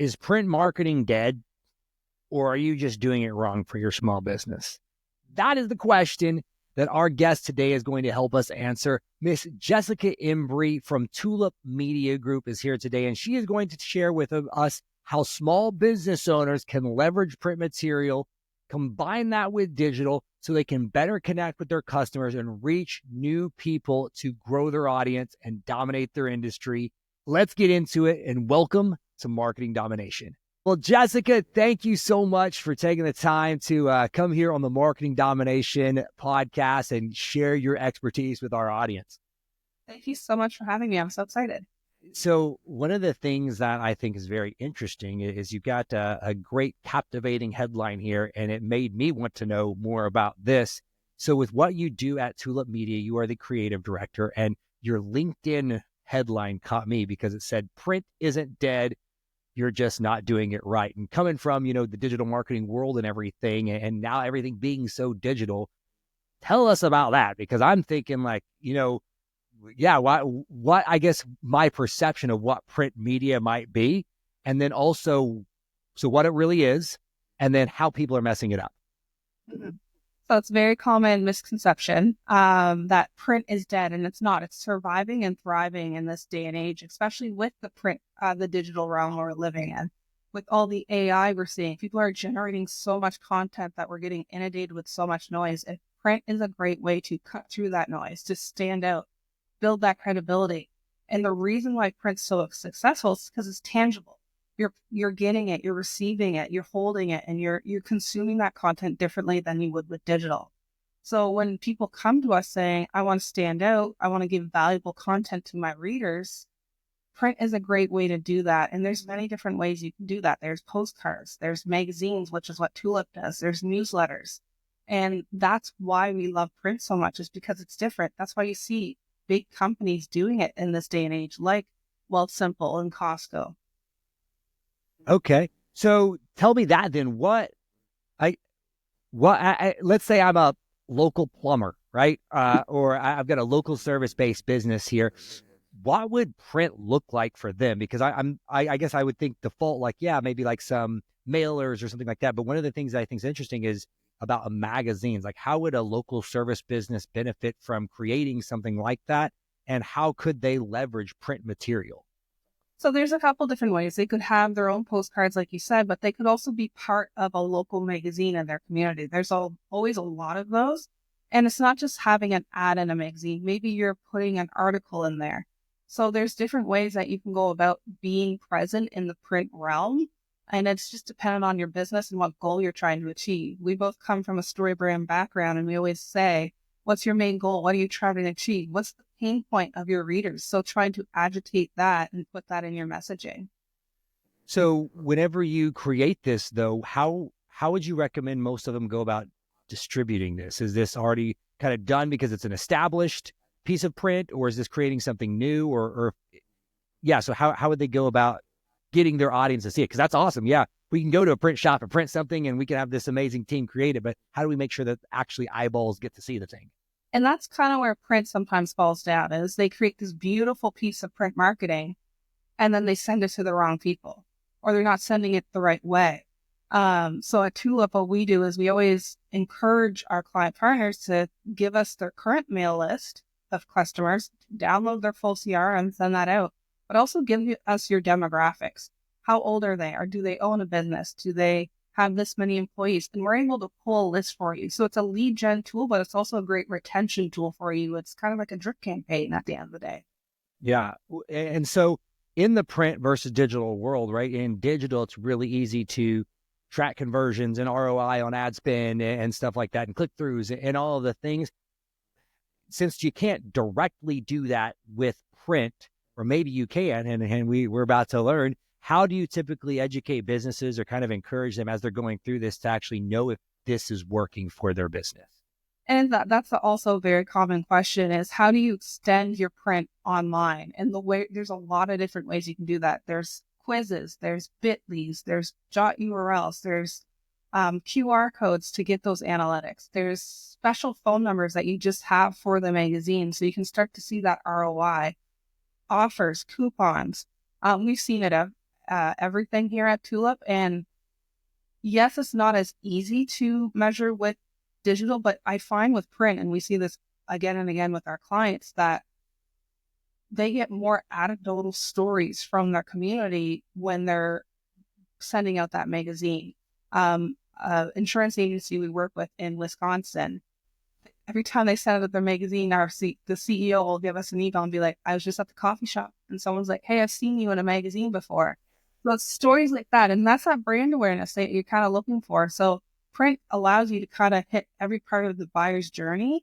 Is print marketing dead, or are you just doing it wrong for your small business? That is the question that our guest today is going to help us answer. Miss Jessica Embree from Tulip Media Group is here today, and she is going to share with us how small business owners can leverage print material, combine that with digital so they can better connect with their customers and reach new people to grow their audience and dominate their industry. Let's get into it, and welcome to Marketing Domination. Well, Jessica, thank you so much for taking the time to come here on the Marketing Domination podcast and share your expertise with our audience. Thank you so much for having me. I'm so excited. So one of the things that I think is very interesting is you got a great captivating headline here, and it made me want to know more about this. So with what you do at Tulip Media, you are the creative director, and your LinkedIn headline caught me because it said, "Print isn't dead. You're just not doing it right." And coming from, the digital marketing world and everything, and now everything being so digital, tell us about that, because I'm thinking what I guess my perception of what print media might be, and then also, so what it really is, and then how people are messing it up. Mm-hmm. So it's a very common misconception that print is dead, and it's not. It's surviving and thriving in this day and age, especially with the print, the digital realm we're living in. With all the AI we're seeing, people are generating so much content that we're getting inundated with so much noise, and print is a great way to cut through that noise, to stand out, build that credibility. And the reason why print's so successful is because it's tangible. You're getting it, you're receiving it, you're holding it, and you're consuming that content differently than you would with digital. So when people come to us saying, I want to stand out, I want to give valuable content to my readers, print is a great way to do that. And there's many different ways you can do that. There's postcards, there's magazines, which is what Tulip does, there's newsletters. And that's why we love print so much, is because it's different. That's why you see big companies doing it in this day and age, like Simple and Costco. Okay. So tell me that then, let's say I'm a local plumber, right? Or I've got a local service-based business here. What would print look like for them? Because I guess I would think default, maybe like some mailers or something like that. But one of the things I think is interesting is about magazines. Like, how would a local service business benefit from creating something like that? And how could they leverage print material? So there's a couple different ways. They could have their own postcards, like you said, but they could also be part of a local magazine in their community. There's always a lot of those. And it's not just having an ad in a magazine. Maybe you're putting an article in there. So there's different ways that you can go about being present in the print realm. And it's just dependent on your business and what goal you're trying to achieve. We both come from a story brand background, and we always say, what's your main goal? What are you trying to achieve? What's the pain point of your readers? So trying to agitate that and put that in your messaging. So whenever you create this, though, how would you recommend most of them go about distributing this? Is this already kind of done because it's an established piece of print, or is this creating something new? So how would they go about getting their audience to see it? Because that's awesome. Yeah, we can go to a print shop and print something, and we can have this amazing team create it. But how do we make sure that actually eyeballs get to see the thing? And that's kind of where print sometimes falls down, is they create this beautiful piece of print marketing, and then they send it to the wrong people, or they're not sending it the right way. So at Tulip, what we do is we always encourage our client partners to give us their current mail list of customers, download their full CRM, send that out, but also give us your demographics. How old are they? Or do they own a business? Do they have this many employees? And we're able to pull a list for you. So it's a lead gen tool, but it's also a great retention tool for you. It's kind of like a drip campaign at the end of the day. Yeah. And so in the print versus digital world, right? In digital, it's really easy to track conversions and ROI on ad spend and stuff like that, and click-throughs and all of the things. Since you can't directly do that with print, or maybe you can, and we're about to learn, how do you typically educate businesses or kind of encourage them as they're going through this to actually know if this is working for their business? And that's also a very common question, is how do you extend your print online? And there's a lot of different ways you can do that. There's quizzes, there's Bitly's, there's Jot URLs, there's QR codes to get those analytics. There's special phone numbers that you just have for the magazine, so you can start to see that ROI. Offers, coupons. We've seen it everything here at Tulip. And yes, it's not as easy to measure with digital, but I find with print, and we see this again and again with our clients, that they get more anecdotal stories from their community when they're sending out that magazine. Insurance agency we work with in Wisconsin, every time they send out their magazine, the CEO will give us an email and be like, I was just at the coffee shop and someone's like, hey, I've seen you in a magazine before. So it's stories like that. And that's that brand awareness that you're kind of looking for. So print allows you to kind of hit every part of the buyer's journey,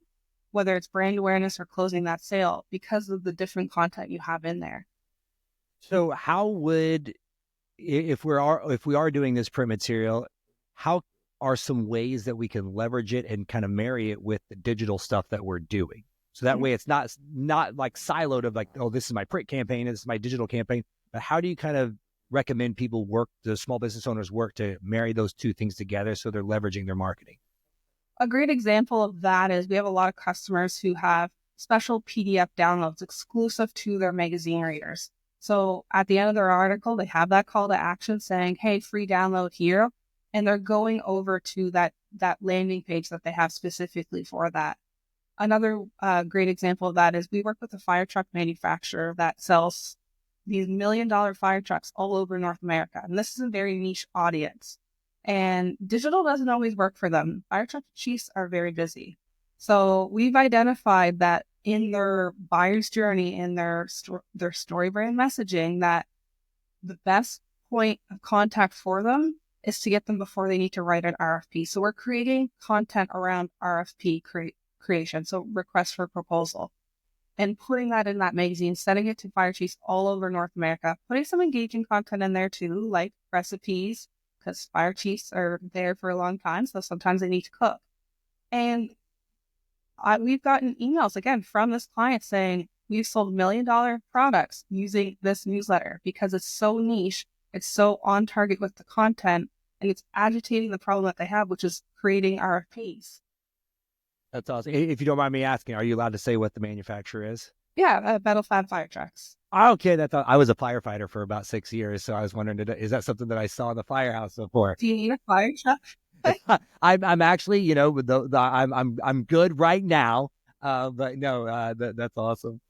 whether it's brand awareness or closing that sale, because of the different content you have in there. So how would, if we are doing this print material, how are some ways that we can leverage it and kind of marry it with the digital stuff that we're doing? So that way it's not like siloed of like, oh, this is my print campaign, this is my digital campaign. But how do you kind of recommend the small business owners work to marry those two things together so they're leveraging their marketing? A great example of that is we have a lot of customers who have special PDF downloads exclusive to their magazine readers. So at the end of their article, they have that call to action saying, hey, free download here. And they're going over to that landing page that they have specifically for that. Another great example of that is we work with a fire truck manufacturer that sells these $1 million fire trucks all over North America. And this is a very niche audience. And digital doesn't always work for them. Fire truck chiefs are very busy. So we've identified that in their buyer's journey, in their story brand messaging, that the best point of contact for them is to get them before they need to write an RFP. So we're creating content around RFP creation, so request for proposal, and putting that in that magazine, sending it to fire chiefs all over North America, putting some engaging content in there too, like recipes, because fire chiefs are there for a long time, so sometimes they need to cook. And we've gotten emails, again, from this client saying, we've sold $1 million products using this newsletter because it's so niche, it's so on target with the content, and it's agitating the problem that they have, which is creating RFPs. That's awesome. If you don't mind me asking, are you allowed to say what the manufacturer is? Yeah, Battle Fab fire trucks. Okay, I was a firefighter for about 6 years, so I was wondering, is that something that I saw in the firehouse before? Do you need a fire truck? I'm actually, with I'm good right now, but no, that's awesome.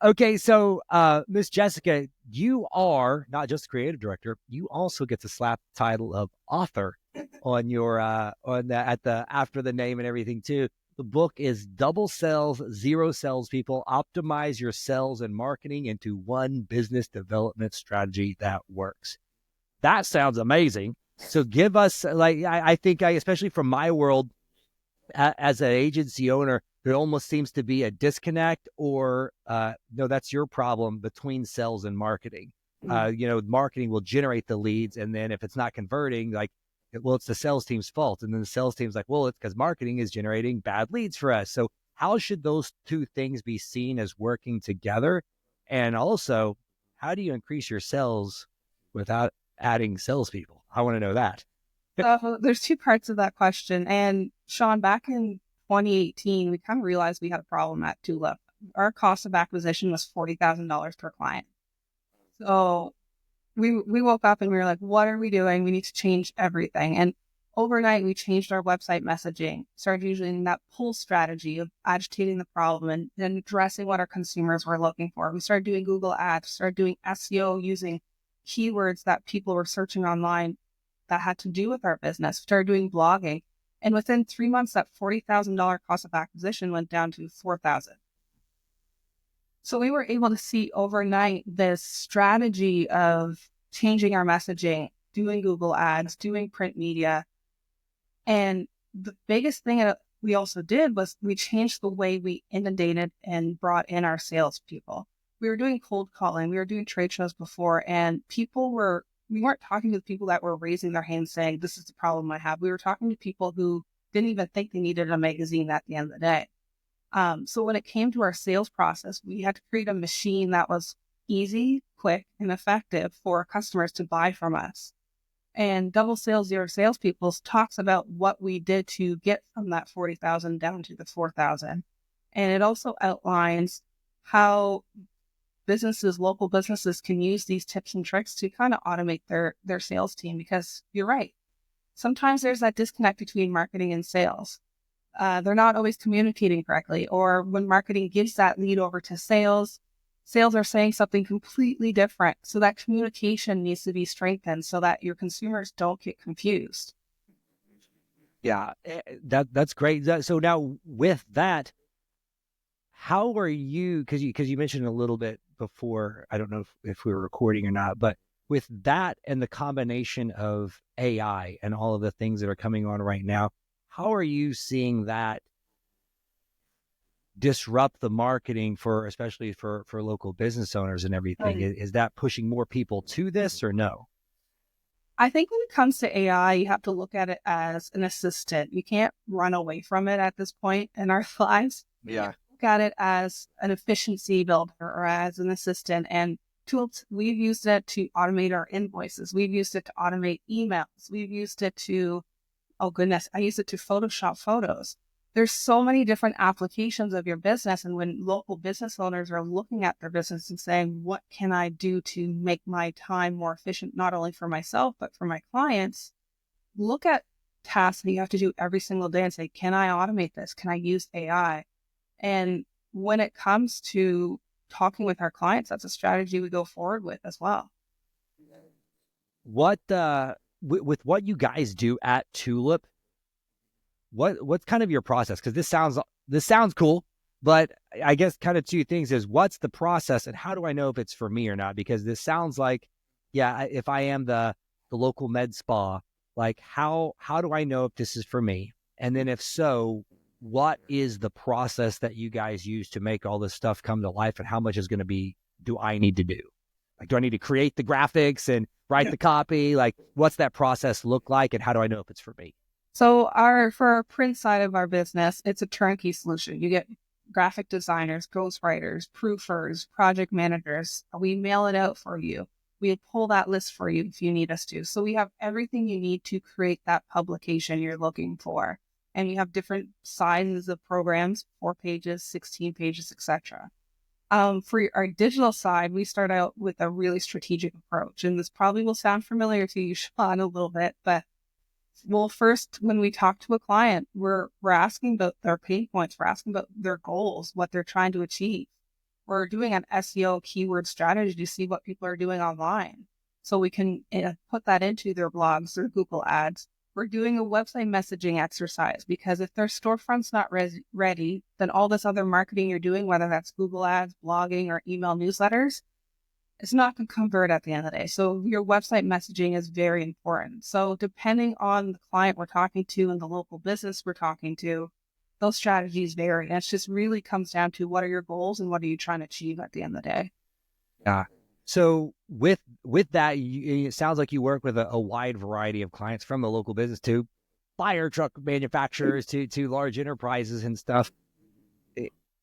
Okay, so Miss Jessica, you are not just creative director; you also get to slap the title of author on your after the name and everything too. The book is Double Sales, Zero Salespeople: Optimize Your Sales and Marketing into One Business Development Strategy That Works. That sounds amazing. So give us, I think, especially from my world, as an agency owner, there almost seems to be a disconnect, or no, that's your problem, between sales and marketing. Marketing will generate the leads, and then if it's not converting, it's the sales team's fault. And then the sales team's like, well, it's because marketing is generating bad leads for us. So how should those two things be seen as working together? And also, how do you increase your sales without adding salespeople? I want to know that. There's two parts of that question. And Sean, back in 2018, we kind of realized we had a problem at Tulip. Our cost of acquisition was $40,000 per client. So we woke up and we were like, what are we doing? We need to change everything. And overnight, we changed our website messaging, started using that pull strategy of agitating the problem and addressing what our consumers were looking for. We started doing Google ads, started doing SEO using keywords that people were searching online that had to do with our business, started doing blogging. And within 3 months, that $40,000 cost of acquisition went down to $4,000. So we were able to see overnight this strategy of changing our messaging, doing Google ads, doing print media. And the biggest thing that we also did was we changed the way we inundated and brought in our salespeople. We were doing cold calling, we were doing trade shows before, and we weren't talking to the people that were raising their hands saying, this is the problem I have. We were talking to people who didn't even think they needed a magazine at the end of the day. So when it came to our sales process, we had to create a machine that was easy, quick, and effective for customers to buy from us. And Double Sales, Zero Salespeople talks about what we did to get from that 40,000 down to the 4,000. And it also outlines how local businesses can use these tips and tricks to kind of automate their sales team, because you're right. Sometimes there's that disconnect between marketing and sales. They're not always communicating correctly, or when marketing gives that lead over to sales, sales are saying something completely different. So that communication needs to be strengthened so that your consumers don't get confused. Yeah, that's great. So now with that, how are you? Because you mentioned a little bit before. I don't know if we were recording or not, but with that and the combination of AI and all of the things that are coming on right now, how are you seeing that disrupt the marketing for, especially for local business owners and everything? Is that pushing more people to this or no? I think when it comes to AI, you have to look at it as an assistant. You can't run away from it at this point in our lives. Yeah. Look at it as an efficiency builder or as an assistant. And tools, we've used it to automate our invoices. We've used it to automate emails. We've used it to, oh goodness, I use it to Photoshop photos. There's so many different applications of your business. And when local business owners are looking at their business and saying, what can I do to make my time more efficient, not only for myself, but for my clients, look at tasks that you have to do every single day and say, can I automate this? Can I use AI? And when it comes to talking with our clients, that's a strategy we go forward with as well. What with what you guys do at Tulip, what's kind of your process? Because this sounds cool, but I guess kind of two things is, what's the process and how do I know if it's for me or not? Because this sounds like, yeah, if I am the local med spa, like how do I know if this is for me? And then if so, what is the process that you guys use to make all this stuff come to life, and how much is going to be, do I need to do? Like, do I need to create the graphics and write the copy? Like, what's that process look like, and how do I know if it's for me? So for our print side of our business, it's a turnkey solution. You get graphic designers, ghostwriters, proofers, project managers. We mail it out for you. We pull that list for you if you need us to. So we have everything you need to create that publication you're looking for. And you have different sizes of programs, 4 pages, 16 pages, etc. For our digital side, we start out with a really strategic approach. And this probably will sound familiar to you, Sean, a little bit, but well, first, when we talk to a client, we're asking about their pain points. We're asking about their goals, what they're trying to achieve. We're doing an SEO keyword strategy to see what people are doing online, so we can put that into their blogs or Google ads. We're doing a website messaging exercise, because if their storefront's not ready, then all this other marketing you're doing, whether that's Google ads, blogging, or email newsletters, it's not going to convert at the end of the day. So your website messaging is very important. So depending on the client we're talking to and the local business we're talking to, those strategies vary. And it just really comes down to, what are your goals and what are you trying to achieve at the end of the day? Yeah. So with that, it sounds like you work with a wide variety of clients, from the local business to fire truck manufacturers to large enterprises and stuff.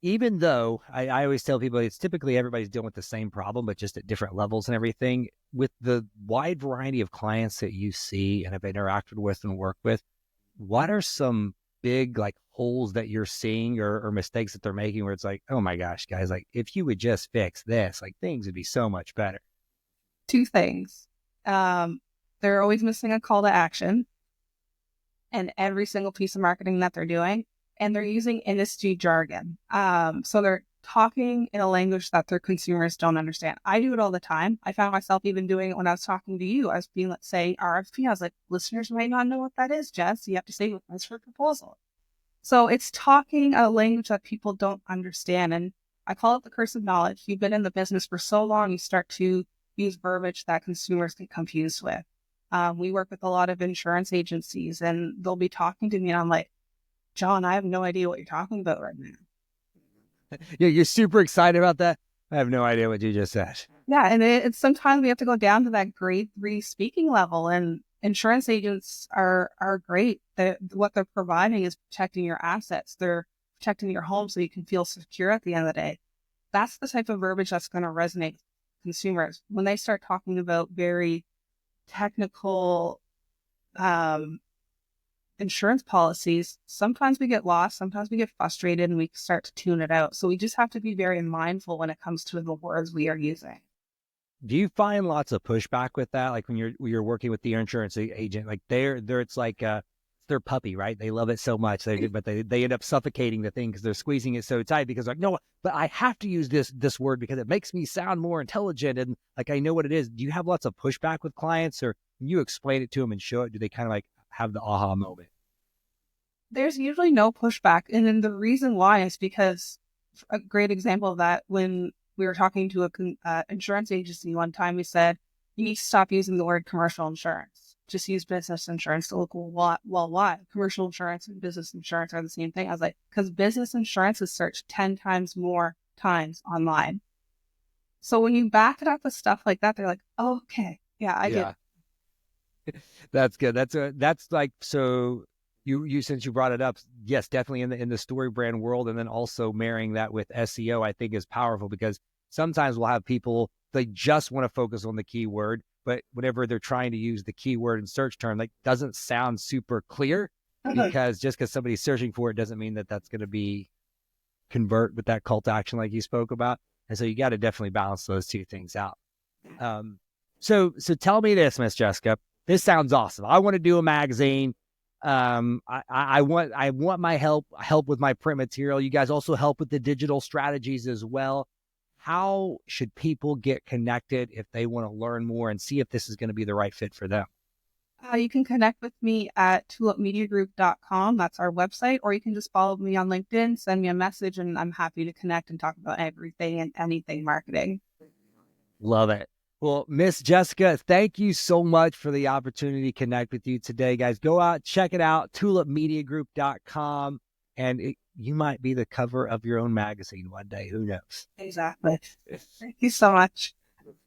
Even though I always tell people, it's typically everybody's dealing with the same problem, but just at different levels and everything. With the wide variety of clients that you see and have interacted with and worked with, what are some big like holes that you're seeing, or mistakes that they're making, where it's like, oh my gosh, guys, like if you would just fix this, like things would be so much better? 2 things. They're always missing a call to action in every single piece of marketing that they're doing, and they're using industry jargon. So they're talking in a language that their consumers don't understand. I do it all the time. I found myself even doing it when I was talking to you. I was being, let's say, RFP. I was like, listeners might not know what that is, Jess. You have to say, request for proposal. So it's talking a language that people don't understand. And I call it the curse of knowledge. You've been in the business for so long, you start to use verbiage that consumers get confused with. We work with a lot of insurance agencies, and they'll be talking to me, and I'm like, John, I have no idea what you're talking about right now. Yeah, you're super excited about that. I have no idea what you just said. Yeah, and it's sometimes we have to go down to that grade 3 speaking level, and insurance agents are great. What they're providing is protecting your assets. They're protecting your home so you can feel secure at the end of the day. That's the type of verbiage that's going to resonate with consumers. When they start talking about very technical insurance policies, sometimes we get lost, sometimes we get frustrated, and we start to tune it out. So we just have to be very mindful when it comes to the words we are using. Do you find lots of pushback with that? Like when you're working with the insurance agent, like they're it's like their puppy, right? They love it so much, but they end up suffocating the thing because they're squeezing it so tight because like, no, but I have to use this word because it makes me sound more intelligent and like I know what it is. Do you have lots of pushback with clients, or when you explain it to them and show it, do they kind of like have the aha moment? There's usually no pushback. And then the reason why is because a great example of that, when we were talking to a insurance agency one time, we said, you need to stop using the word commercial insurance. Just use business insurance. To look, well, why? Commercial insurance and business insurance are the same thing. I was like, because business insurance is searched 10 times more times online. So when you back it up with stuff like that, they're like, oh, okay. Yeah, I get Yeah. That's good. That's like, so you since you brought it up, yes, definitely in the story brand world, and then also marrying that with SEO, I think is powerful because sometimes we'll have people, they just want to focus on the keyword, but whenever they're trying to use the keyword and search term, like doesn't sound super clear it. because just because somebody's searching for it doesn't mean that that's going to be convert with that call to action like you spoke about. And so you got to definitely balance those two things out. Um, so tell me this, Miss Jessica. This sounds awesome. I want to do a magazine. I want my help with my print material. You guys also help with the digital strategies as well. How should people get connected if they want to learn more and see if this is going to be the right fit for them? You can connect with me at tulipmediagroup.com. That's our website. Or you can just follow me on LinkedIn, send me a message, and I'm happy to connect and talk about everything and anything marketing. Love it. Well, Miss Jessica, thank you so much for the opportunity to connect with you today, guys. Go out, check it out, tulipmediagroup.com, and you might be the cover of your own magazine one day. Who knows? Exactly. Thank you so much.